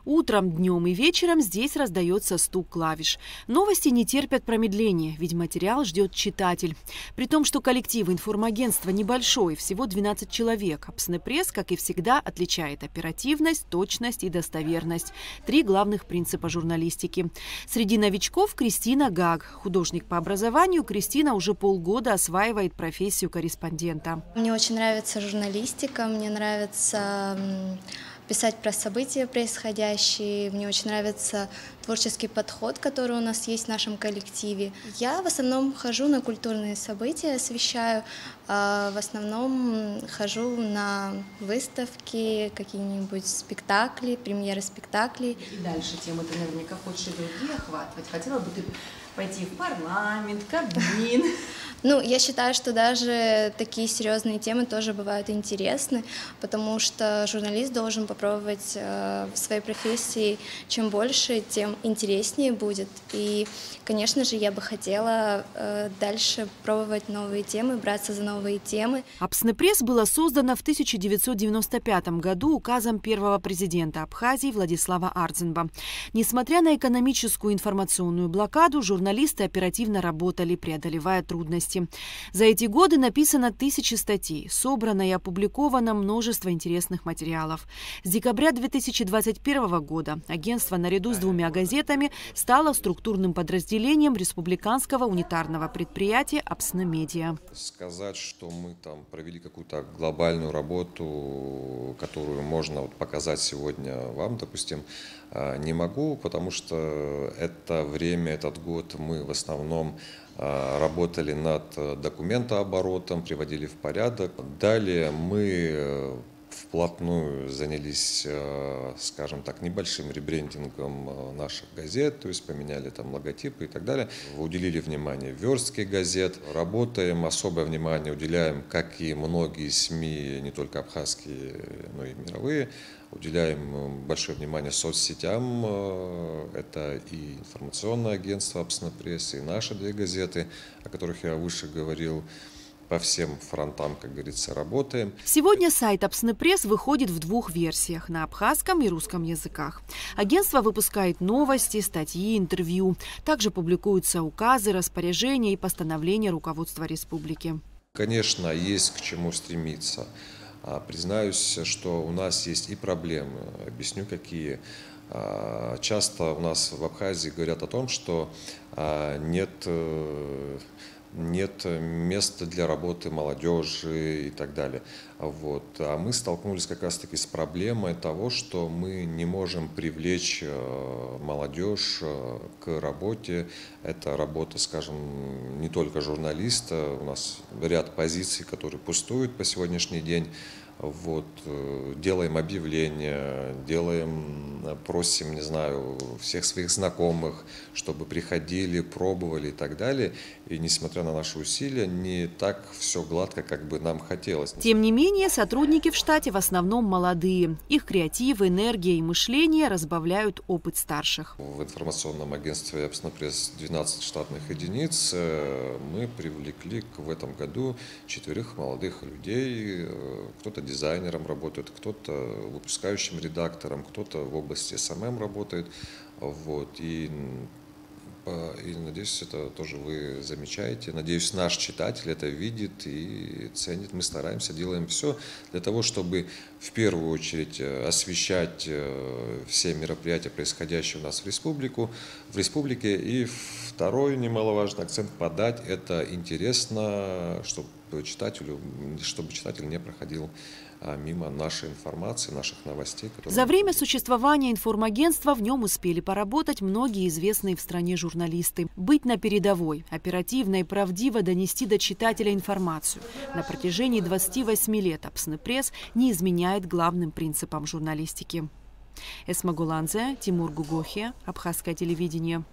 Утром, днем и вечером здесь раздается стук клавиш. Новости не терпят промедления, ведь материал ждет читатель. При том, что коллектив информагентства небольшой, всего 12 человек, Апснепресс, как и всегда, отличает оперативность, точность и достоверность. Три главных принципа журналистики. Среди новичков Кристина Гаг. Художник по образованию, Кристина уже полгода осваивает профессию корреспондента. Мне очень нравится журналистика, мне нравится писать про события происходящие. Мне очень нравится творческий подход, который у нас есть в нашем коллективе. Я в основном хожу на культурные события, освещаю, в основном хожу на выставки, какие-нибудь спектакли, премьеры спектаклей. И дальше темы ты наверняка хочешь и другие охватывать. Хотела бы ты пойти в парламент, Кабмин? Ну, я считаю, что даже такие серьезные темы тоже бывают интересны, потому что журналист должен попробовать в своей профессии чем больше, тем интереснее будет. И, конечно же, я бы хотела дальше пробовать новые темы, браться за новые темы. Апснепресс было создано в 1995 году указом первого президента Абхазии Владислава Ардзинба. Несмотря на экономическую информационную блокаду, журналисты оперативно работали, преодолевая трудности. За эти годы написано 1000 статей, собрано и опубликовано множество интересных материалов. С декабря 2021 года агентство наряду с 2 газетами стало структурным подразделением республиканского унитарного предприятия Апснемедиа. Сказать, что мы там провели какую-то глобальную работу, которую можно показать сегодня вам, допустим, не могу, потому что это время, этот год мы в основном работали над документооборотом, приводили в порядок. Далее мы вплотную занялись, скажем так, небольшим ребрендингом наших газет, то есть поменяли там логотипы и так далее. Уделили внимание верстке газет. Работаем, особое внимание уделяем, как и многие СМИ, не только абхазские, но и мировые, уделяем большое внимание соцсетям. Это и информационное агентство Апснепресс, и наши 2 газеты, о которых я выше говорил. По всем фронтам, как говорится, работаем. Сегодня сайт Апснепресс выходит в 2 версиях – на абхазском и русском языках. Агентство выпускает новости, статьи, интервью. Также публикуются указы, распоряжения и постановления руководства республики. Конечно, есть к чему стремиться. Признаюсь, что у нас есть и проблемы. Объясню, какие. Часто у нас в Абхазии говорят о том, что нет места для работы молодежи и так далее. А мы столкнулись как раз-таки с проблемой того, что мы не можем привлечь молодежь к работе. Это работа, скажем, не только журналиста. У нас ряд позиций, которые пустуют по сегодняшний день. Делаем объявления, просим, не знаю, всех своих знакомых, чтобы приходили, пробовали и так далее. И несмотря на наши усилия, не так все гладко, как бы нам хотелось. Тем не менее, сотрудники в штате в основном молодые. Их креатив, энергия и мышление разбавляют опыт старших. В информационном агентстве Апснепресс 12 штатных единиц. Мы привлекли в этом году 4 молодых людей. Кто-то дизайнером работает, кто-то выпускающим редактором, кто-то в области СММ работает. И надеюсь, это тоже вы замечаете. Надеюсь, наш читатель это видит и ценит. Мы стараемся, делаем все для того, чтобы в первую очередь освещать все мероприятия, происходящие у нас в республике. И второй немаловажный акцент подать – это интересно, чтобы читатель не проходил мимо нашей информации, наших новостей. За время существования информагентства в нем успели поработать многие известные в стране журналисты. Быть на передовой, оперативно и правдиво донести до читателя информацию. На протяжении 28 лет Апснепресс не изменяет главным принципам журналистики. Эсма Гуланзе, Тимур Гугохия, Абхазское телевидение.